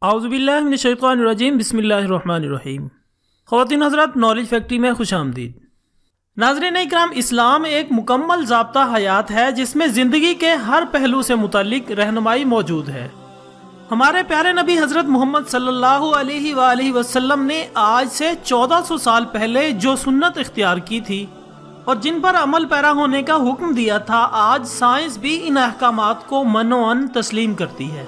اعوذ باللہ من الشیطان الرجیم، بسم اللہ الرحمن الرحیم۔ خواتین حضرات، نالج فیکٹری میں خوش آمدید۔ ناظرین اکرام، اسلام ایک مکمل ضابطہ حیات ہے جس میں زندگی کے ہر پہلو سے متعلق رہنمائی موجود ہے۔ ہمارے پیارے نبی حضرت محمد صلی اللہ علیہ وآلہ وسلم نے آج سے 1400 سال پہلے جو سنت اختیار کی تھی اور جن پر عمل پیرا ہونے کا حکم دیا تھا، آج سائنس بھی ان احکامات کو منوعاً تسلیم کرتی ہے۔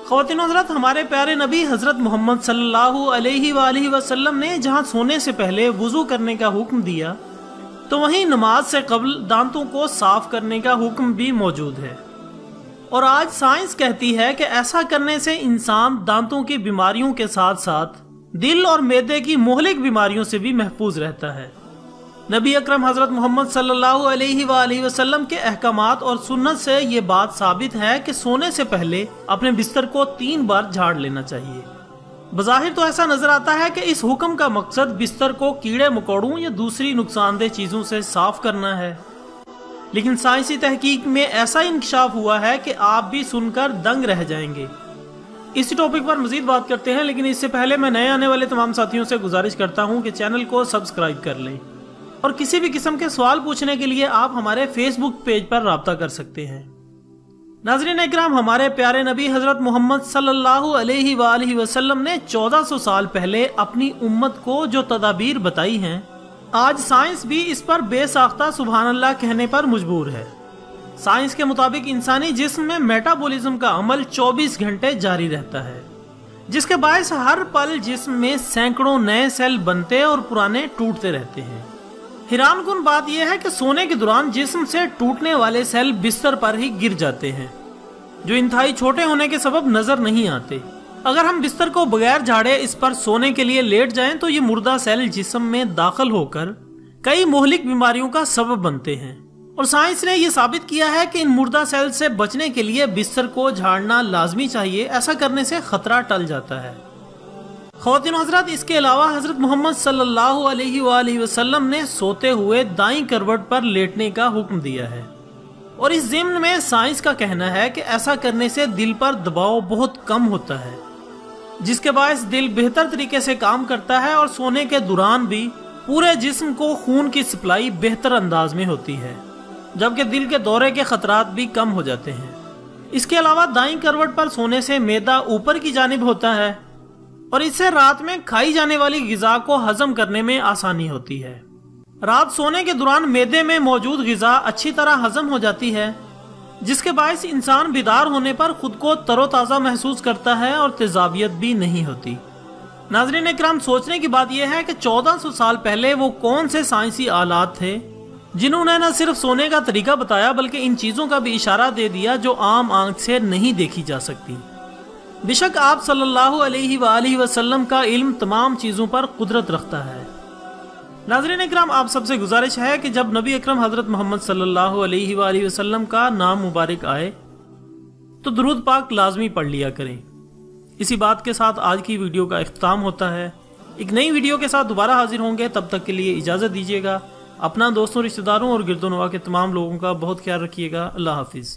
خواتین حضرات، ہمارے پیارے نبی حضرت محمد صلی اللہ علیہ وآلہ وسلم نے جہاں سونے سے پہلے وضو کرنے کا حکم دیا، تو وہیں نماز سے قبل دانتوں کو صاف کرنے کا حکم بھی موجود ہے۔ اور آج سائنس کہتی ہے کہ ایسا کرنے سے انسان دانتوں کی بیماریوں کے ساتھ ساتھ دل اور معدے کی مہلک بیماریوں سے بھی محفوظ رہتا ہے۔ نبی اکرم حضرت محمد صلی اللہ علیہ وآلہ وسلم کے احکامات اور سنت سے یہ بات ثابت ہے کہ سونے سے پہلے اپنے بستر کو 3 بار جھاڑ لینا چاہیے۔ بظاہر تو ایسا نظر آتا ہے کہ اس حکم کا مقصد بستر کو کیڑے مکوڑوں یا دوسری نقصان دہ چیزوں سے صاف کرنا ہے، لیکن سائنسی تحقیق میں ایسا انکشاف ہوا ہے کہ آپ بھی سن کر دنگ رہ جائیں گے۔ اسی ٹاپک پر مزید بات کرتے ہیں، لیکن اس سے پہلے میں نئے آنے والے تمام ساتھیوں سے گزارش کرتا ہوں کہ چینل کو سبسکرائب کر لیں، اور کسی بھی قسم کے سوال پوچھنے کے لیے آپ ہمارے فیس بک پیج پر رابطہ کر سکتے ہیں۔ ناظرین اکرام، ہمارے پیارے نبی حضرت محمد صلی اللہ علیہ وآلہ وسلم نے 1400 سال پہلے اپنی امت کو جو تدابیر بتائی ہیں، آج سائنس بھی اس پر بے ساختہ سبحان اللہ کہنے پر مجبور ہے۔ سائنس کے مطابق انسانی جسم میں میٹابولزم کا عمل 24 گھنٹے جاری رہتا ہے، جس کے باعث ہر پل جسم میں سینکڑوں نئے سیل بنتے اور پرانے ٹوٹتے رہتے ہیں۔ حیران کن بات یہ ہے کہ سونے کے دوران جسم سے ٹوٹنے والے سیل بستر پر ہی گر جاتے ہیں، جو انتہائی چھوٹے ہونے کے سبب نظر نہیں آتے۔ اگر ہم بستر کو بغیر جھاڑے اس پر سونے کے لیے لیٹ جائیں تو یہ مردہ سیل جسم میں داخل ہو کر کئی مہلک بیماریوں کا سبب بنتے ہیں، اور سائنس نے یہ ثابت کیا ہے کہ ان مردہ سیل سے بچنے کے لیے بستر کو جھاڑنا لازمی چاہیے۔ ایسا کرنے سے خطرہ ٹل جاتا ہے۔ خواتین حضرات، اس کے علاوہ حضرت محمد صلی اللہ علیہ وآلہ وسلم نے سوتے ہوئے دائیں کروٹ پر لیٹنے کا حکم دیا ہے، اور اس ضمن میں سائنس کا کہنا ہے کہ ایسا کرنے سے دل پر دباؤ بہت کم ہوتا ہے، جس کے باعث دل بہتر طریقے سے کام کرتا ہے، اور سونے کے دوران بھی پورے جسم کو خون کی سپلائی بہتر انداز میں ہوتی ہے، جبکہ دل کے دورے کے خطرات بھی کم ہو جاتے ہیں۔ اس کے علاوہ دائیں کروٹ پر سونے سے معدہ اوپر کی جانب ہوتا ہے، اور اس سے رات میں کھائی جانے والی غذا کو ہضم کرنے میں آسانی ہوتی ہے۔ رات سونے کے دوران معدے میں موجود غذا اچھی طرح ہضم ہو جاتی ہے، جس کے باعث انسان بیدار ہونے پر خود کو تر و تازہ محسوس کرتا ہے اور تیزابیت بھی نہیں ہوتی۔ ناظرین اکرام، سوچنے کی بات یہ ہے کہ 1400 سال پہلے وہ کون سے سائنسی آلات تھے جنہوں نے نہ صرف سونے کا طریقہ بتایا بلکہ ان چیزوں کا بھی اشارہ دے دیا جو عام آنکھ سے نہیں دیکھی جا سکتی۔ بے شک آپ صلی اللہ علیہ وآلہ وسلم کا علم تمام چیزوں پر قدرت رکھتا ہے۔ ناظرین اکرام، آپ سب سے گزارش ہے کہ جب نبی اکرم حضرت محمد صلی اللہ علیہ وآلہ وسلم کا نام مبارک آئے تو درود پاک لازمی پڑھ لیا کریں۔ اسی بات کے ساتھ آج کی ویڈیو کا اختتام ہوتا ہے۔ ایک نئی ویڈیو کے ساتھ دوبارہ حاضر ہوں گے، تب تک کے لیے اجازت دیجیے گا۔ اپنا دوستوں، رشتہ داروں اور گرد و نواح کے تمام لوگوں کا بہت خیال رکھیے گا۔ اللہ حافظ۔